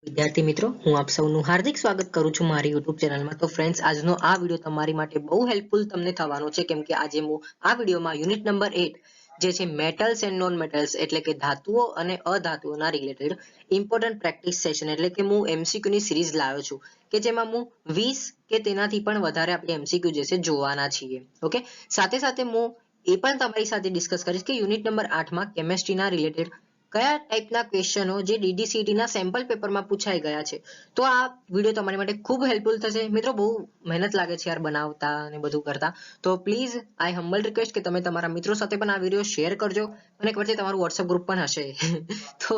વિદ્યાર્થી મિત્રો, હું આપ સૌનું હાર્દિક સ્વાગત કરું છું મારી YouTube ચેનલમાં. તો ફ્રેન્ડ્સ, આજનો આ વિડીયો તમારી માટે બહુ હેલ્પફુલ તમને થવાનો છે, કેમ કે આજે હું આ વિડીયોમાં યુનિટ નંબર 8 જે છે મેટલ્સ એન્ડ નોન મેટલ્સ એટલે કે ધાતુઓ અને અધાતુઓના રિલેટેડ ઇમ્પોર્ટન્ટ પ્રેક્ટિસ સેશન એટલે કે હું MCQ ની સિરીઝ લાવ્યો છું કે જેમાં હું 20 કે તેનાથી પણ વધારે આપણે MCQ જે છે જોવાના છીએ. ઓકે, સાથે સાથે હું એ પણ તમારી સાથે ડિસ્કસ કરીશ કે યુનિટ નંબર 8 માં કેમેસ્ટ્રીના રિલેટેડ કયા ટાઈપના ક્વેશ્ચનો જે DDCT ના સેમ્પલ પેપરમાં પૂછાઈ ગયા છે. તો આ વિડીયો તમારી માટે ખૂબ હેલ્પફુલ થશે. મિત્રો, બહુ મહેનત લાગે છે યાર બનાવતા અને બધું કરતા, તો પ્લીઝ આઈ હમ્બલ રિક્વેસ્ટ કે તમે તમારા મિત્રો સાથે પણ આ વિડીયો શેર કરજો અને વચ્ચે તમારું WhatsApp ગ્રુપ પણ હશે તો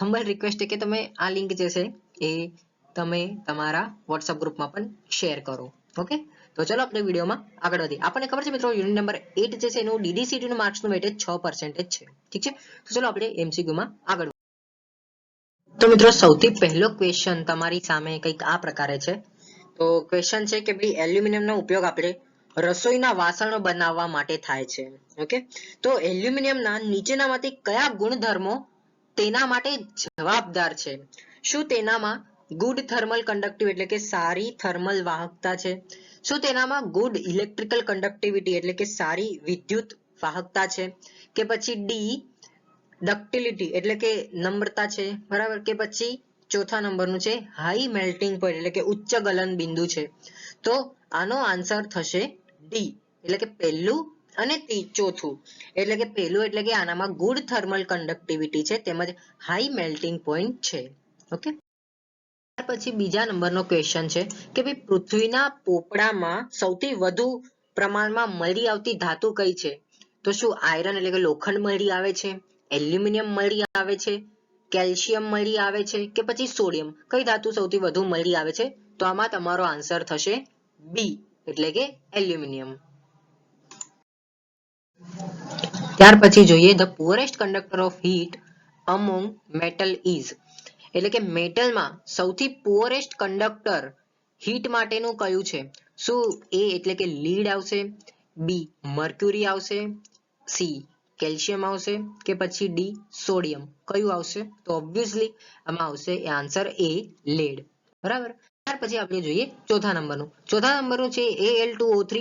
હમ્બલ રિક્વેસ્ટ છે કે તમે આ લિંક જે છે એ તમે તમારા WhatsApp ગ્રુપમાં પણ શેર કરો. ઓકે, તો ચલો આપણે વિડીયોમાં આગળ વધીએ. આપણને ખબર છે મિત્રો, યુનિટ નંબર 8 જે છે એનું DDCT નું માર્ક્સનું વેટેજ 6% છે. ઠીક છે, તો ચલો આપણે MCQ માં આગળ. તો મિત્રો, સૌથી પહેલો ક્વેશ્ચન તમારી સામે કંઈક આ પ્રકારે છે. તો ક્વેશ્ચન છે કે ભાઈ એલ્યુમિનિયમનો ઉપયોગ આપણે રસોઈના વાસણો બનાવવા માટે થાય છે. ઓકે, તો એલ્યુમિનિયમના નીચેનામાંથી કયા ગુણધર્મો તેના માટે જવાબદાર છે? શું તેનામાં ગુડ થર્મલ કન્ડક્ટિવ એટલે કે સારી થર્મલ વાહકતા છે? શું તેનામાં ગુડ ઇલેક્ટ્રિકલ કન્ડક્ટિવિટી એટલે કે સારી વિદ્યુત વાહકતા છે? કે પછી ડી ડક્ટિલિટી એટલે કે નમ્રતા છે, બરાબર? કે પછી ચોથા નંબરનું છે હાઈ મેલ્ટિંગ પોઈન્ટ એટલે કે ઉચ્ચ ગલન બિંદુ છે. તો આનો આન્સર થશે ડી એટલે કે પહેલું અને ચોથું. એટલે કે પહેલું એટલે કે આનામાં ગુડ થર્મલ કન્ડક્ટિવિટી છે તેમજ હાઈ મેલ્ટિંગ પોઈન્ટ છે. ઓકે, ત્યાર પછી બીજા નંબરનો ક્વેશ્ચન છે કે ભાઈ પૃથ્વીના પોપડામાં સૌથી વધુ પ્રમાણમાં મળી આવતી ધાતુ કઈ છે? તો શું આયરન એટલે કે લોખંડ મળી આવે છે, એલ્યુમિનિયમ મળી આવે છે, કેલ્શિયમ મળી આવે છે કે પછી સોડિયમ? કઈ ધાતુ સૌથી વધુ મળી આવે છે? તો આમાં તમારો આન્સર થશે બી એટલે કે એલ્યુમિનિયમ. ત્યાર પછી જોઈએ the poorest conductor of heat among metal is એટલે કે મેટલમાં સૌથી પુઅરેસ્ટ કંડક્ટર હીટ માટેનું કયું છે? શું એ એટલે કે લીડ આવશે, બી મર્ક્યુરી આવશે, સી કેલ્શિયમ આવશે કે પછી ડી સોડિયમ? કયું આવશે? તો ઓબ્વિયસલી આમાં આવશે એ આન્સર એ લેડ, બરાબર. ત્યાર પછી આપણે જોઈએ ચોથા નંબરનું છે Al2O3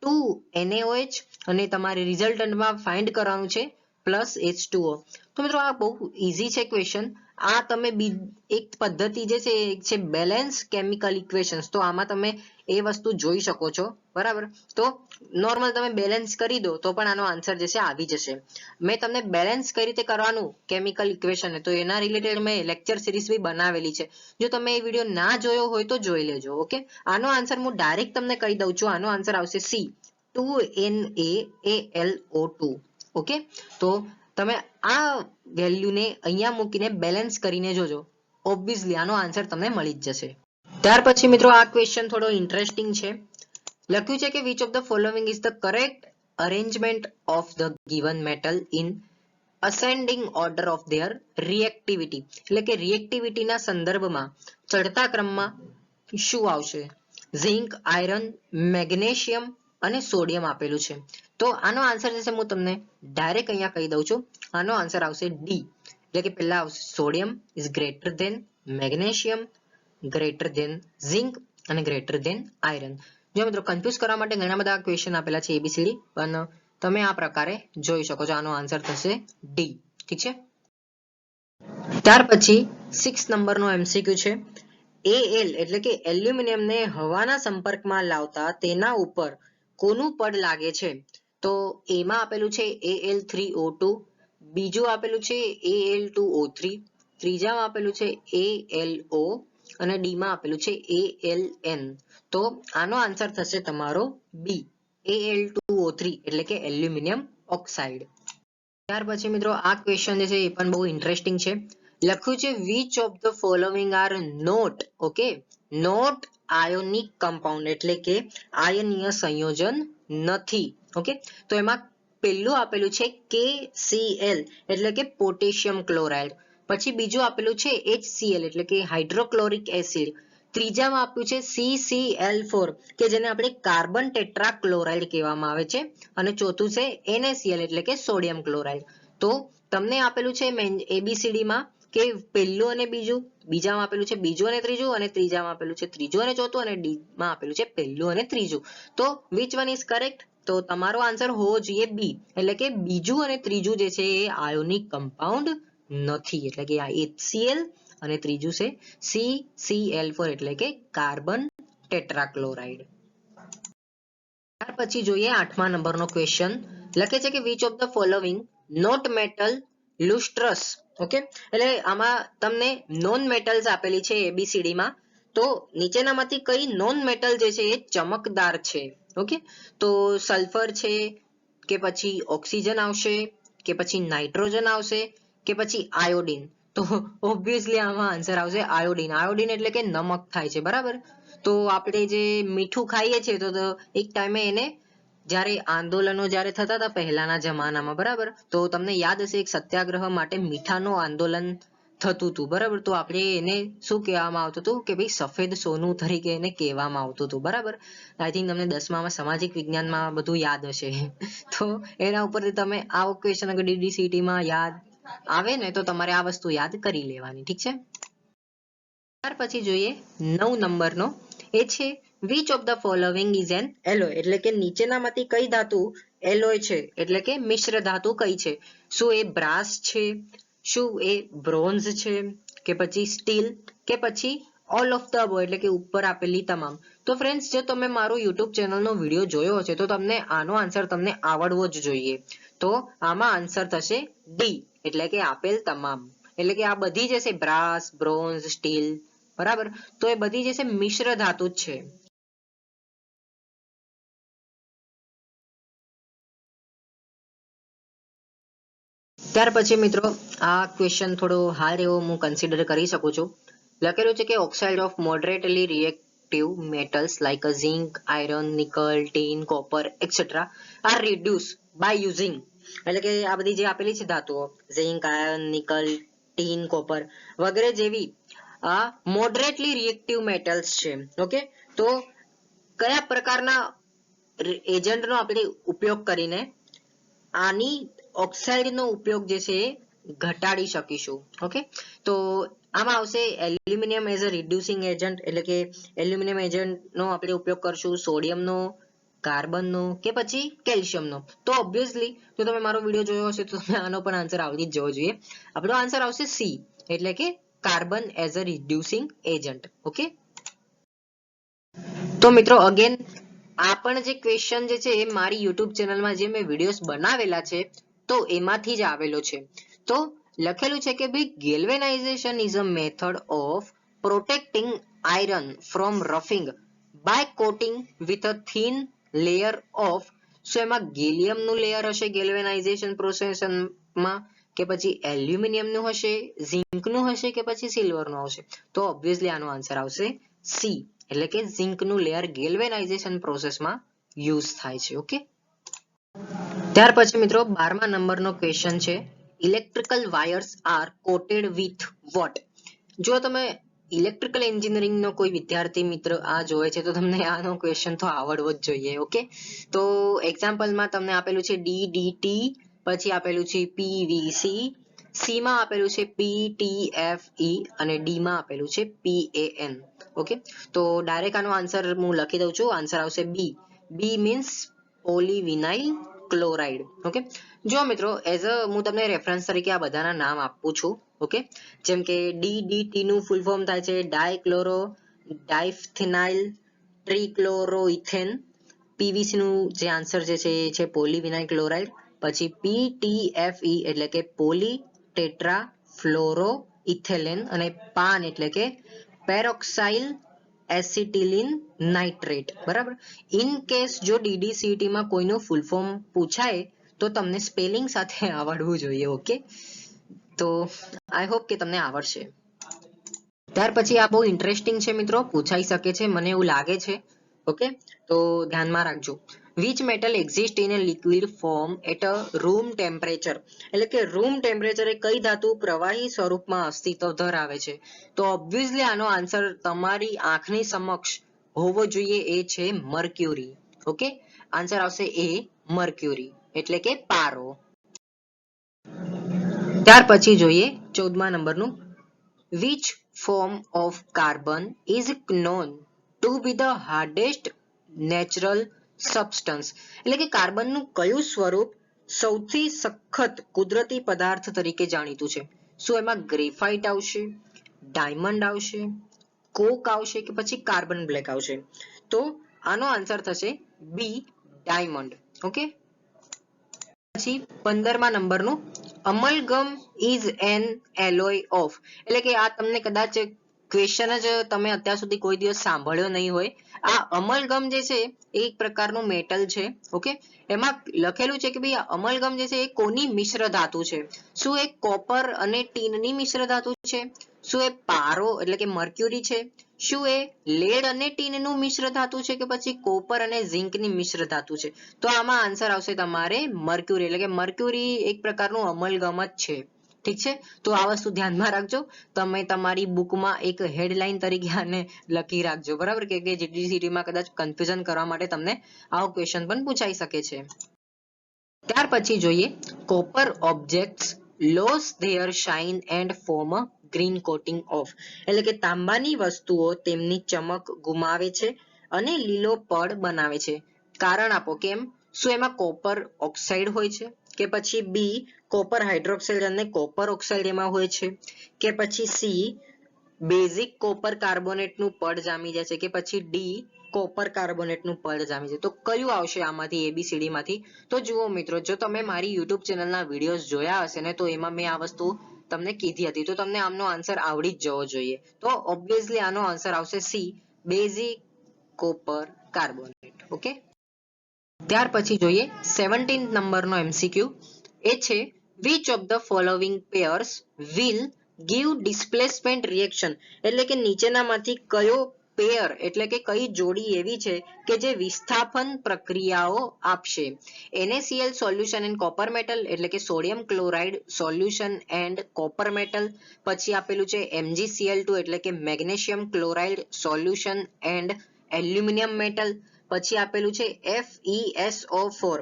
2 NaOH અને તમારે રિઝલ્ટન્ટમાં ફાઇન્ડ કરવાનું છે +H2O. તો મિત્રો, આ બહુ ઈઝી છે ક્વેશ્ચન. આ તમે એક પદ્ધતિ જે છે એક છે બેલેન્સ કેમિકલ ઇક્વેશન્સ. તો આમાં તમે એ વસ્તુ જોઈ શકો છો, બરાબર. તો નોર્મલ તમે બેલેન્સ કરી દો તો પણ આનો આન્સર જે છે આવી જશે. મેં તમને બેલેન્સ કઈ રીતે કરવાનું કેમિકલ ઇક્વેશન તો એના રિલેટેડ મેં લેક્ચર સિરીઝ બી બનાવેલી છે. જો તમે એ વિડીયો ના જોયો હોય તો જોઈ લેજો. ઓકે, આનો આન્સર હું ડાયરેક્ટ તમને કહી દઉં છું. આનો આન્સર આવશે સી 2NaAlO2. ઓકે, તો તમે આ વેલ્યુને અહીંયા મૂકીને બેલેન્સ કરીને જોજો, ઓબ્વિયસલી આનો આન્સર તમને મળી જ જશે. ત્યાર પછી મિત્રો, આ ક્વેશ્ચન થોડો ઇન્ટરેસ્ટિંગ છે. લખ્યું છે કે which of the following is the correct arrangement of the given metal in ascending order of their reactivity એટલે કે રિએક્ટિવિટીના સંદર્ભમાં ચડતા ક્રમમાં શું આવશે? ઝિંક, આયરન, મેગ્નેશિયમ અને સોડિયમ આપેલું છે. તો આનો આન્સર જે છે હું તમને ડાયરેક્ટ અહીંયા કહી દઉં છું. આનો આન્સર આવશે ડી એટલે કે પહેલા આવશે sodium is greater than magnesium, greater than zinc અને ગ્રેટર ધેન આયરન. જો મિત્રો, કન્ફ્યુઝ કરવા માટે ઘણા બધા ક્વેશ્ચન આપેલા છે એબીસીડી, પણ તમે આ પ્રકારે જોઈ શકો છો. આનો આન્સર થશે ડી. ઠીક છે, ત્યાર પછી 6 નંબરનો MCQ છે. Al એટલે કે એલ્યુમિનિયમને હવાના સંપર્કમાં લાવતા તેના ઉપર કોનું પડ લાગે છે? તો એમાં આપેલું છે Al3O2, બીજું આપેલું છે Al2O3, ત્રીજામાં આપેલું છે ALO અને ડી માં આપેલું છે ALN. તો આનો આન્સર થશે તમારો બી Al2O3 એટલે કે એલ્યુમિનિયમ ઓક્સાઇડ. ત્યાર પછી મિત્રો, આ ક્વેશ્ચન જે છે એ પણ બહુ ઇન્ટરેસ્ટિંગ છે. લખ્યું છે which of the following are not ionic compound એટલે કે આયનીય સંયોજન નથી. ઓકે, તો એમાં પહેલું આપેલું છે KCl એટલે કે પોટેશિયમ ક્લોરાઇડ, પછી બીજું આપેલું છે HCl એટલે કે હાઇડ્રોક્લોરિક એસિડ, ત્રીજામાં આપ્યું છે CCl4 કે જેને આપણે કાર્બન ટેટ્રા ક્લોરાઇડ કહેવામાં આવે છે, અને ચોથું છે NaCl એટલે કે સોડિયમ ક્લોરાઇડ. તો તમને આપેલું છે ABCD માં કે પહેલું અને બીજું, બીજામાં આપેલું છે બીજું અને ત્રીજું, અને ત્રીજામાં આપેલું છે ત્રીજું અને ચોથું, અને ડી માં આપેલું છે પહેલું અને ત્રીજું. તો which one is correct? તો તમારો આન્સર હોવો જોઈએ બી, એટલે કે બીજું અને ત્રીજું જે છે એ આયોનિક કમ્પાઉન્ડ નથી, એટલે કે આ HCl અને ત્રીજું છે CCl4 એટલે કે કાર્બન ટેટ્રાક્લોરાઇડ. ત્યાર પછી જોઈએ 8મા નંબરનો ક્વેશ્ચન. લખે છે કે which of the following not metal lustrous. Okay, એટલે આમાં તમને નોન મેટલ્સ આપેલી છે ABCD માં. તો નીચેનામાંથી કઈ નોન મેટલ જે છે એ ચમકદાર છે? ઓકે, તો સલ્ફર છે, કે પછી ઓક્સિજન આવશે, કે પછી નાઇટ્રોજન આવશે, કે પછી આયોડિન? તો ઓબ્વિયસલી આમાં આન્સર આવશે આયોડિન. આયોડિન એટલે કે નમક થાય છે, બરાબર. તો આપણે જે મીઠું ખાઈએ છીએ તો એક ટાઈમે એને જ્યારે આંદોલનો જ્યારે થતા હતા પહેલાના જમાનામાં, બરાબર, તો તમને યાદ હશે એક સત્યાગ્રહ માટે મીઠાનું આંદોલન થતું હતું, બરાબર. તો આપણે એને શું કહેવામાં આવતું હતું કે ભાઈ સફેદ સોનું તરીકે એને કહેવામાં આવતું હતું, બરાબર. આઈ થિંક તમને 10મામાં સામાજિક વિજ્ઞાનમાં બધું યાદ હશે. તો એના ઉપરથી તમે આવો ક્વેશ્ચન અગર DDCT માં યાદ આવે ને તો તમારે આ વસ્તુ યાદ કરી લેવાની, ઠીક છે. ત્યાર પછી જોઈએ 9 નંબરનો, એ છે which of the following is an alloy, એટલે કે નીચેનામાંથી કઈ ધાતુ એલોય છે, એટલે કે મિશ્ર ધાતુ કઈ છે? શું એ બ્રાસ છે, શું એ બ્રોન્ઝ છે, કે પછી સ્ટીલ, કે પછી ઓલ ઓફ ધ અબોવ એટલે કે ઉપર આપેલી તમામ? તો ફ્રેન્ડ્સ, જો તમે મારો YouTube ચેનલનો વિડીયો જોયો હશે તો તમને આનો આન્સર તમને આવડવો જ જોઈએ. તો આમાં આન્સર થશે ડી, એટલે કે આપેલ તમામ. એટલે કે આ બધી જે છે બ્રાસ, બ્રોન્ઝ, સ્ટીલ, બરાબર, તો એ બધી જે છે મિશ્ર ધાતુ જ છે. ત્યાર પછી મિત્રો આ ક્વેશ્ચન થોડો હાર્ડ એવો હું કન્સિડર કરી શકું છું. લખેલું છે કે oxide of moderately reactive metals like zinc, iron, nickel, tin, copper etcetera are reduce by using, એટલે કે આ બધી જે આપેલી છે ધાતુઓ zinc, iron, nickel, tin, copper વગેરે જેવી આ મોડરેટલી રિએક્ટિવ મેટલ્સ છે. ઓકે, તો કયા પ્રકારના એજન્ટનો આપણે ઉપયોગ કરીને આની ઓક્સાઇડનો ઉપયોગ જે છે એ ઘટાડી શકીશું? ઓકે, તો આમાં આવશે aluminium as a reducing agent, એટલે કે એલ્યુમિનિયમ એજન્ટનો આપણે ઉપયોગ કરશું, સોડિયમનો, કાર્બનનો, કે પછી કેલ્શિયમનો? તો ઓબ્વિયસલી જો તમે મારો વિડીયો જોયો હશે તો તમને આનો પણ આન્સર આવડી જ જવો જોઈએ. આપણો આન્સર આવશે સી, એટલે કે carbon as a reducing agent. Okay, તો મિત્રો અગેન આ પણ જે ક્વેશ્ચન જે છે એ મારી YouTube ચેનલમાં જે મેં વિડીયોઝ બનાવેલા છે તો એમાંથી જ આવેલો છે. તો લખેલું છે કે ભાઈ galvanization is a method of protecting iron from rusting by coating with a thin layer of. So એમાં ગેલિયમનું લેયર હશે ગેલ્વેનાઇઝેશન પ્રોસેસમાં, કે પછી એલ્યુમિનિયમનું હશે, ઝિંકનું હશે, કે પછી સિલ્વરનું હશે? તો ઓબ્વિયસલી આનો આન્સર આવશે સી, એટલે કે ઝિંકનું લેયર ગેલ્વેનાઇઝેશન પ્રોસેસમાં યુઝ થાય છે. ઓકે, ત્યાર પછી મિત્રો 12મા નંબરનો ક્વેશ્ચન છે electrical wires are coated with what. જો તમે ઇલેક્ટ્રિકલ એન્જિનિયરિંગનો કોઈ વિદ્યાર્થી મિત્ર આ જોવે છે તો તમને આનો ક્વેશ્ચન તો આવડવો જ જોઈએ. ઓકે, તો એક્ઝામ્પલમાં તમને આપેલું છે DDT, પછી આપેલું છે PVC, સી માં આપેલું છે PTFE અને ડી માં આપેલું છે PAN. ઓકે, તો ડાયરેક્ટ આનો આન્સર હું લખી દઉં છું. આન્સર આવશે બી. બી મીન્સ પોલીવિનાઇલ ક્લોરાઇડ. ઓકે, જો મિત્રો એઝ અ હું તમને રેફરન્સ તરીકે આ બધાના નામ આપું છું. ઓકે, જેમ કે DDT નું ફૂલ ફોર્મ થાય છે ડાયક્લોરો ડાયફિનાઇલ ટ્રીક્લોરોઇથેન. PVC નું જે આન્સર જે છે એ છે પોલીવિનાઇલ ક્લોરાઇડ. પછી PTFE એટલે કે પોલી ટેટ્રા ફ્લોરો ઇથેલેન, અને પાન એટલે કે પેરોક્સાઇલ એસિટિલિન નાઇટ્રેટ. બરાબર, ઇન કેસ જો DDCT માં કોઈનું ફૂલ ફોર્મ પૂછાય તો તમને સ્પેલિંગ સાથે આવડવું જોઈએ. ઓકે, તો આઈ હોપ કે તમને આવડશે. ત્યાર પછી આ બહુ ઇન્ટરેસ્ટિંગ છે મિત્રો, પૂછાઈ શકે છે મને એવું લાગે છે. ઓકે, તો ધ્યાનમાં રાખજો. which metal exist in a liquid form at a room temperature, એટલે કે રૂમ ટેમ્પરેચરે કઈ ધાતુ પ્રવાહી સ્વરૂપમાં અસ્તિત્વ ધરાવે છે? તો ઓબ્વિયસલી આનો આન્સર તમારી આંખની સમક્ષ હોવો જોઈએ, એ છે મર્ક્યુરી. ઓકે, આન્સર આવશે એ મર્ક્યુરી, એટલે કે પારો. ત્યાર પછી જોઈએ 14મા નંબરનું which form of carbon is known to be the hardest natural substance એટલે કે કાર્બનનું કયું સ્વરૂપ સૌથી સખત કુદરતી પદાર્થ તરીકે જાણીતું છે શું એમાં ગ્રેફાઇટ આવશે ડાયમંડ આવશે કોક આવશે કે પછી કાર્બન બ્લેક આવશે તો આનો આન્સર થશે બી ડાયમંડ ઓકે પછી 15મા નંબરનું અમલગમ ઇઝ એન એલોય ઓફ એટલે કે આ તમને કદાચ ક્વેશ્ચન જ તમે અત્યાર સુધી કોઈ દિવસ સાંભળ્યો નહીં હોય આ અમલગમ જે છે એ એક પ્રકારનું મેટલ છે ઓકે એમાં લખેલું છે કે ભાઈ આ અમલગમ જે છે એ કોની મિશ્ર ધાતુ છે શું એ કોપર અને ટીનની મિશ્ર ધાતુ છે શું એ પારો એટલે કે મર્ક્યુરી છે શું એ લેડ અને ટીનનું મિશ્ર ધાતુ છે કે પછી કોપર અને ઝિંકની મિશ્ર ધાતુ છે તો આમાં આન્સર આવશે તમારે મર્ક્યુરી એટલે કે મર્ક્યુરી એક પ્રકારનું અમલગમ જ છે ઠીક છે તો આ વસ્તુ ધ્યાનમાં રાખજો તમે તમારી બુકમાં એક હેડલાઇન તરીકે આને લખી રાખજો બરાબર કે જીટીસીટી માં કદાચ કન્ફ્યુઝન કરવા માટે તમને આવો ક્વેશ્ચન પણ પૂછાઈ શકે છે ત્યાર પછી જોઈએ copper objects loss there shine and form a green coating of એટલે કે તાંબાની વસ્તુઓ તેમની ચમક ગુમાવે છે અને લીલો પડ બનાવે છે કારણ આપો કેમ શું એમાં કોપર ઓક્સાઇડ હોય છે કે પછી બી કોપર હાઇડ્રોક્સાઇડ અને કોપર ઓક્સાઇડ એમાં હોય છે કે પછી સી બેઝિક કોપર કાર્બોનેટનું પડ જામી જાય છે કે પછી ડી કોપર કાર્બોનેટનું પડ જામી જાય તો કયું આવશે આમાંથી એબીસીડી માંથી તો જુઓ મિત્રો જો તમે મારી યુટ્યુબ ચેનલના વિડીયોઝ જોયા હશે ને તો એમાં મેં આ વસ્તુ તમને કીધી હતી તો તમને આમનો આન્સર આવડી જ જવો જોઈએ તો ઓબ્વિયસલી આનો આન્સર આવશે C basic copper carbonate okay ત્યાર પછી જોઈએ 17 નંબરનો એમસીક્યુ એ છે which of the following pairs will give displacement reaction એટલે કે નીચેનામાંથી કયો પેર એટલે કે કઈ જોડી એવી છે કે જે વિસ્થાપન પ્રક્રિયાઓ આપશે NaCl solution and copper metal એટલે કે sodium chloride solution and copper metal પછી આપેલું છે MgCl2 એટલે કે magnesium chloride solution and aluminium metal પછી આપેલું છે FeSO4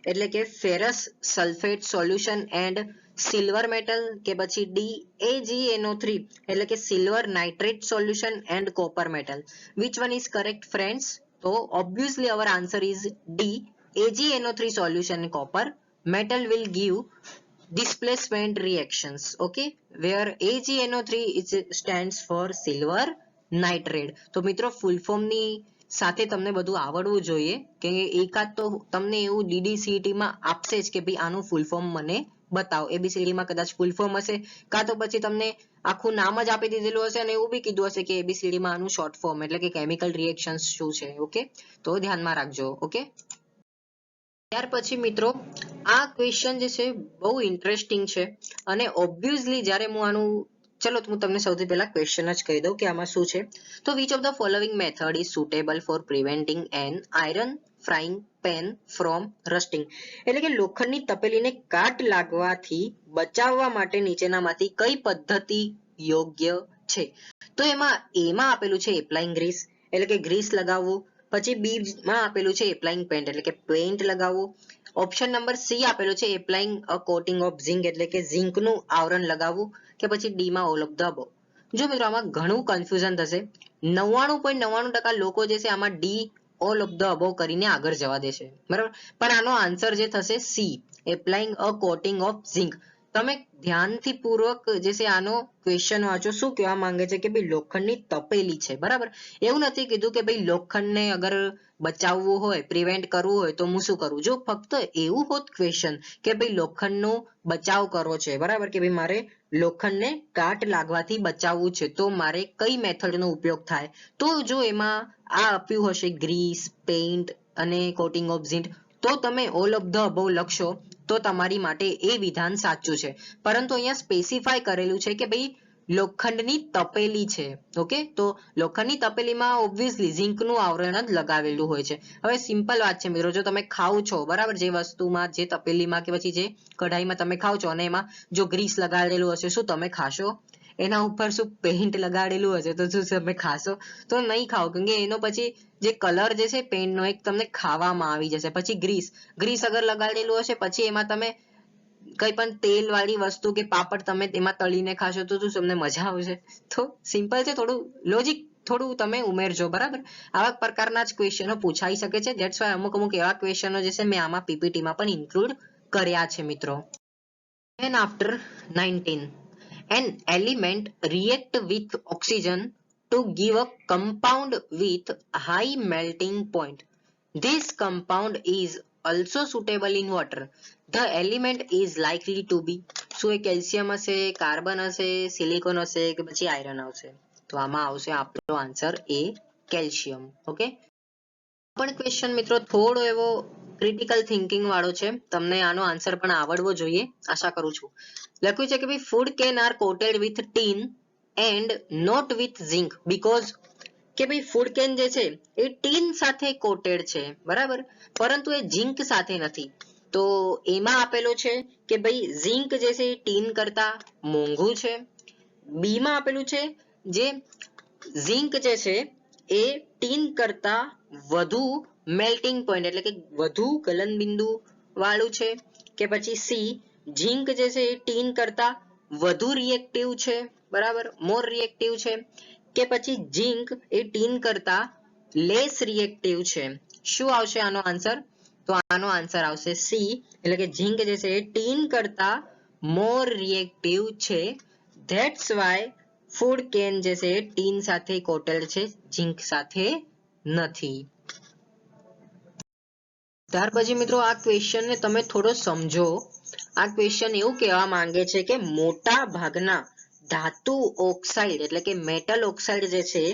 એટલે કે ferrous sulphate solution and silver metal કે પછી DAgNO3 એટલે કે silver nitrate solution and copper metal which one is correct friends તો obviously our answer is D AgNO3 solution and copper metal will give displacement reactions okay where AgNO3 is stands for silver nitrate તો મિત્રો full form ની સાથે તમને બધું આવડવું જોઈએ કે એકાદ તો તમને એવું DDCET માં આપશે જ કે ભાઈ આનું ફૂલ ફોર્મ મને બતાવો ABCD માં કદાચ ફૂલ ફોર્મ હશે કાં તો પછી તમને આખું નામ જ આપી દીધેલું હશે અને એવું બી કીધું હશે કે ABCD માં આનું શોર્ટ ફોર્મ એટલે કે કેમિકલ રિએક્શન્સ શું છે ઓકે તો ધ્યાનમાં રાખજો ઓકે ત્યાર પછી મિત્રો આ ક્વેશ્ચન જે છે બહુ ઇન્ટરેસ્ટિંગ છે અને ઓબ્વિયસલી જ્યારે હું આનું ચલો હું તમને સૌથી પહેલા ક્વેશ્ચન જ કહી દઉં કે આમાં શું છે તો which of the following method is suitable for preventing an iron frying pan from rusting એટલે કે લોખંડની તપેલીને કાટ લાગવાથી બચાવવા માટે નીચેનામાંથી કઈ પદ્ધતિ યોગ્ય છે તો એમાં આપેલું છે એપ્લાઇંગ ગ્રીસ એટલે કે ગ્રીસ લગાવવું પછી બી માં આપેલું છે એપ્લાઇંગ પેન્ટ એટલે કે પેન્ટ લગાવવું ઓપ્શન નંબર સી આપેલું છે applying a coating of zinc એટલે કે ઝિંકનું આવરણ લગાવવું કે પછી ડી માં ઓલ ઓફ ધ અબવ જો મિત્રો આમાં ઘણું કન્ફ્યુઝન થશે 99.99% લોકો જે છે આમાં D all of the above કરીને આગળ જવા દેશે બરાબર પણ આનો આન્સર જે થશે C applying a coating of zinc તમે ધ્યાનથી પૂર્વક જે છે આનો ક્વેશ્ચન વાંચો શું કહેવા માંગે છે કે ભાઈ લોખંડની તપેલી છે બરાબર એવું નથી કીધું કે ભાઈ લોખંડને અગર બચાવવું હોય પ્રિવેન્ટ કરવું હોય તો હું શું કરું જો ફક્ત એવું હોત ક્વેશ્ચન કે ભાઈ લોખંડનો બચાવ કરવો છે બરાબર કે ભાઈ મારે લોખંડને કાટ લાગવાથી બચાવવું છે તો મારે કઈ મેથડનો ઉપયોગ થાય તો જો એમાં આ આપ્યું હશે ગ્રીસ પેઇન્ટ અને કોટિંગ ઓફ ઝિંક તો તમે ઓલ ઓફ ધ અબવ લખશો તો તમારી માટે એ વિધાન સાચું છે પરંતુ અહીંયા સ્પેસિફાય કરેલું છે કે ભાઈ લોખંડની તપેલી છે ઓકે તો લોખંડની તપેલીમાં ઓબ્વિયસલી ઝિંકનું આવરણ જ લગાવેલું હોય છે હવે સિમ્પલ વાત છે મિત્રો જો તમે ખાવ છો બરાબર જે વસ્તુમાં જે તપેલીમાં કે પછી જે કઢાઈમાં તમે ખાવ છો અને એમાં જો ગ્રીસ લગાડેલું હશે શું તમે ખાશો એના ઉપર શું પેઇન્ટ લગાડેલું હશે તો શું તમે ખાશો તો નહીં ખાઓ કેમ કે એનો પછી જે કલર જે છે પેઇન્ટનો એક તમને ખાવામાં આવી જશે પછી ગ્રીસ અગર લગાડેલું હશે પછી એમાં તમે કઈ પણ તેલ વાળી વસ્તુ કે પાપડ તમે તેમાં તળીને ખાશો તો તમને મજા આવશે? તો સિમ્પલ છે, થોડું લોજિક થોડું તમે ઉમેરજો, બરાબર. આવા પ્રકારના જ ક્વેશ્ચનો પૂછાઈ શકે છે. ધેટ્સ વાય અમુક એવા ક્વેશ્ચનો જે છે મેં આમાં પીપીટીમાં પણ ઇન્ક્લુડ કર્યા છે મિત્રો. Then after 19, an element react with oxygen to give a compound with high melting point. This compound is also suitable in water. The element is likely to be, શું એ કેલ્શિયમ હશે, કાર્બન હશે, silicon હશે કે પછી iron આવશે? તો આમાં આવશે આપણો આન્સર એ કેલ્શિયમ. ઓકે, પણ ક્વેશ્ચન મિત્રો થોડો એવો ક્રિટિકલ થિંકિંગ વાળો છે, તમને આનો આન્સર પણ આવડવો જોઈએ આશા કરું છું. લખ્યું છે કે ભાઈ food can are coated with tin and not with zinc because, કે ભાઈ ફૂડ કેન જે છે એ ટીન સાથે કોટેડ છે, બરાબર, પરંતુ એ ઝિંક સાથે નથી. તો એમાં આપેલો છે કે ભાઈ ઝિંક જે છે એ ટીન કરતા મોંઘું છે. બી માં આપેલું છે જે ઝિંક જે છે એ ટીન કરતા વધુ મેલ્ટિંગ પોઈન્ટ એટલે કે વધુ ગલનબિંદુ વાળું છે. કે પછી સી, ઝિંક જે છે એ ટીન કરતા વધુ રિએક્ટિવ છે, બરાબર, મોર રિએક્ટિવ છે. કે પછી ઝિંક એ ટીન કરતા લેસ રિએક્ટિવ છે. શું આવશે આનો આન્સર? તો આનો આન્સર આવશે સી, એટલે કે ઝિંક જે છે એ ટીન કરતા મોર રિએક્ટિવ છે. ધેટ્સ વાય ફૂડ કેન જે છે એ ટીન સાથે કોટેડ છે, ઝિંક સાથે નથી. ત્યાર પછી મિત્રો આ ક્વેશ્ચન ને તમે થોડો સમજો. આ ક્વેશ્ચન એવું કહેવા માંગે છે કે મોટા ભાગના ધાતુ ઓક્સાઇડ એટલે કે મેટલ ઓક્સાઇડ જે છે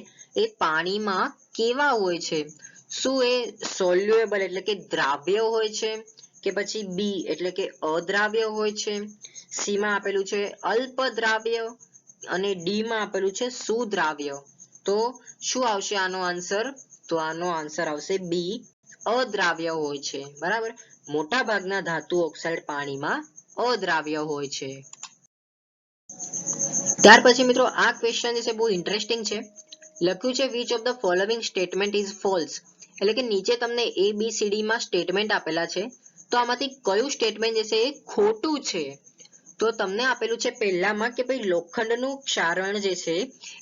એ પાણીમાં કેવા હોય છે? શું એ સોલ્યુએબલ એટલે કે દ્રાવ્ય હોય છે, કે પછી બી એટલે કે અદ્રાવ્ય હોય છે, સી માં આપેલું છે અલ્પ દ્રાવ્ય અને ડી માં આપેલું છે સુદ્રાવ્ય. તો શું આવશે આનો આન્સર? તો આનો આન્સર આવશે બી, અદ્રાવ્ય હોય છે, બરાબર. મોટા ભાગના ધાતુ ઓક્સાઇડ પાણીમાં અદ્રાવ્ય હોય છે. ત્યાર પછી મિત્રો આ ક્વેશ્ચન છે બહુ ઇન્ટરેસ્ટિંગ છે. લખ્યું છે which of the following statement is false, એટલે કે નીચે તમને એ બી સી ડી માં સ્ટેટમેન્ટ આપેલા છે, તો આમાંથી કયું સ્ટેટમેન્ટ જે છે એ ખોટું છે? તો તમને આપેલું છે પહેલામાં કે ભાઈ લોખંડનું ક્ષારણ જે છે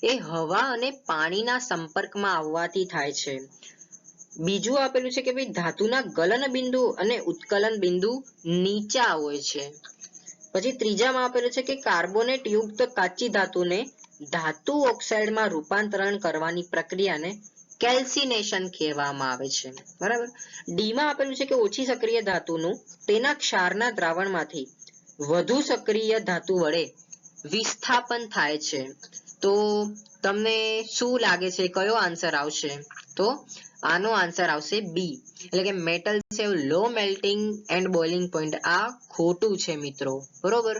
એ હવા અને પાણીના સંપર્કમાં આવવાથી થાય છે. બીજું આપેલું છે કે ભાઈ ધાતુના ગલન બિંદુ અને ઉત્કલન બિંદુ નીચા હોય છે. પછી ત્રીજામાં આપેલું છે કે કાર્બોનેટ યુક્ત કાચી ધાતુને ધાતુ ઓક્સાઇડમાં રૂપાંતરણ કરવાની પ્રક્રિયાને કેલ્સિનેશન કહેવામાં આવે છે, બરાબર. ડી માં આપેલું છે કે ઓછી સક્રિય ધાતુનું તેના ક્ષારના દ્રાવણમાંથી વધુ સક્રિય ધાતુ વડે વિસ્થાપન થાય છે. તો તમને શું લાગે છે કયો આન્સર આવશે? તો આનો આન્સર આવશે બી, એટલે કે મેટલ છે low melting and boiling point. આ ખોટું છે મિત્રો, બરોબર.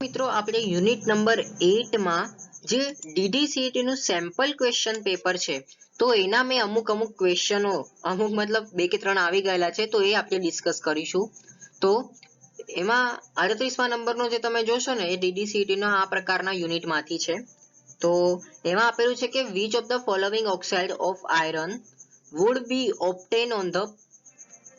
મિત્રો આપણે યુનિટ નંબર 8 માં જે DDCET નું સેમ્પલ ક્વેશ્ચન પેપર છે, તો એના મેં અમુક ક્વેશ્ચનો અમુક મતલબ 2 કે 3 આવી ગયેલા છે, તો એ આપણે ડિસ્કસ કરીશું. તો એમાં 38મા નંબરનો જે તમે જોશો ને એ DDCET નો આ પ્રકારના યુનિટમાંથી છે. તો એમાં આપેલું છે કે which of the following oxide of iron would be obtained on the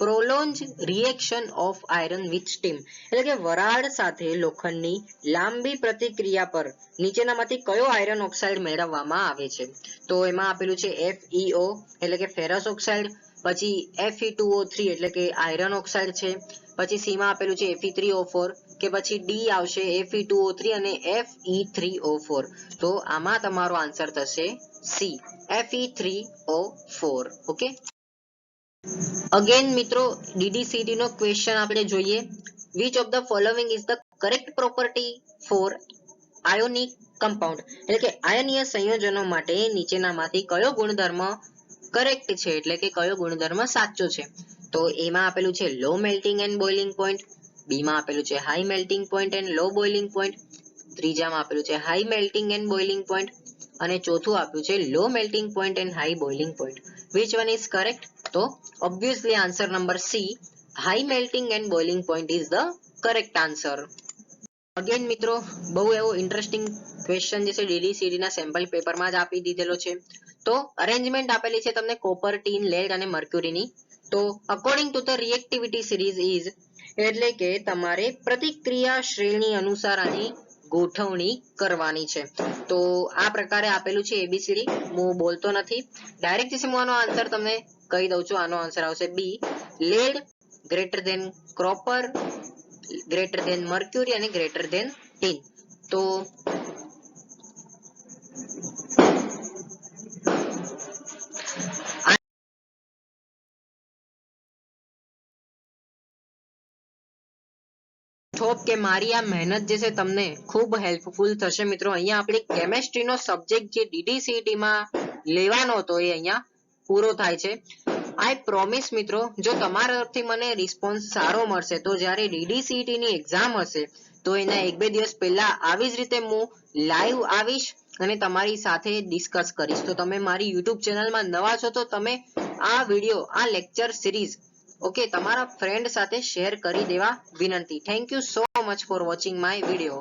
prolonged reaction of iron with steam, એટલે કે વરાળ સાથે લોખંડની લાંબી પ્રતિક્રિયા પર નીચેનામાંથી કયો આયરન ઓક્સાઇડ મેળવવામાં આવે છે? તો એમાં આપેલું છે FeO એટલે કે ફેરસ ઓક્સાઇડ, પછી Fe2O3 એટલે કે આયરન ઓક્સાઇડ છે, પછી સી માં આપેલું છે Fe3O4, કે પછી ડી આવશે Fe2O3 અને Fe3O4. તો આમાં તમારો આન્સર થશે સી, Fe3O4. ઓકે, અગેન મિત્રો DDCET નો ક્વેશ્ચન આપણે જોઈએ. which of the following is the correct property for ionic compound, એટલે કે આયનીય સંયોજનો માટે નીચેનામાંથી કયો ગુણધર્મ કરેક્ટ છે એટલે કે કયો ગુણધર્મ સાચો છે? તો એમાં આપેલું છે low melting and boiling point, B માં આપેલું છે high melting point and low boiling point, ત્રીજામાં આપેલું છે high melting and boiling point, અને ચોથું આપ્યું છે low melting point and high boiling point. which one is correct? તો obviously answer number C, high melting and boiling point is the correct answer. Again મિત્રો બહુ એવો ઇન્ટરેસ્ટિંગ ક્વેશ્ચન જે છે DDCET ના સેમ્પલ પેપરમાં જ આપી દીધેલો છે. તો અરેન્જમેન્ટ આપેલી છે તમને કોપર, ટીન, લેડ અને મર્ક્યુરીની. તો according to the reactivity series is એટલે કે તમારે પ્રતિક્રિયા શ્રેણી અનુસાર આની ગોઠવણી કરવાની છે. તો આ પ્રકારે આપેલું છે એબીસીડી. હું બોલતો નથી, ડાયરેક્ટ હું આનો આન્સર તમને કહી દઉં છું. આનો આન્સર આવશે B, lead greater than copper, greater than mercury અને ગ્રેટર ધેન ટીન. તો હોપ કે મારી આ મહેનત જે છે તમને ખૂબ હેલ્પફુલ થશે મિત્રો. અહીંયા આપણી કેમેસ્ટ્રીનો સબ્જેક્ટ જે DDCET માં લેવાનો હતો એ અહીંયા પૂરો થાય છે. આઈ પ્રોમિસ મિત્રો, જો તમારા તરફથી મને રિસ્પોન્સ સારો મળશે તો જ્યારે DDCET ની એક્ઝામ હશે તો એના 1-2 દિવસ પહેલા આવી જ રીતે હું લાઈવ આવીશ અને તમારી સાથે ડિસ્કસ કરીશ. તો તમે મારી YouTube ચેનલમાં નવા છો તો તમે આ વિડિયો, આ લેક્ચર સિરીઝ ઓકે તમારા ફ્રેન્ડ સાથે શેર કરી દેવા વિનંતી. Thank you so much for watching my video.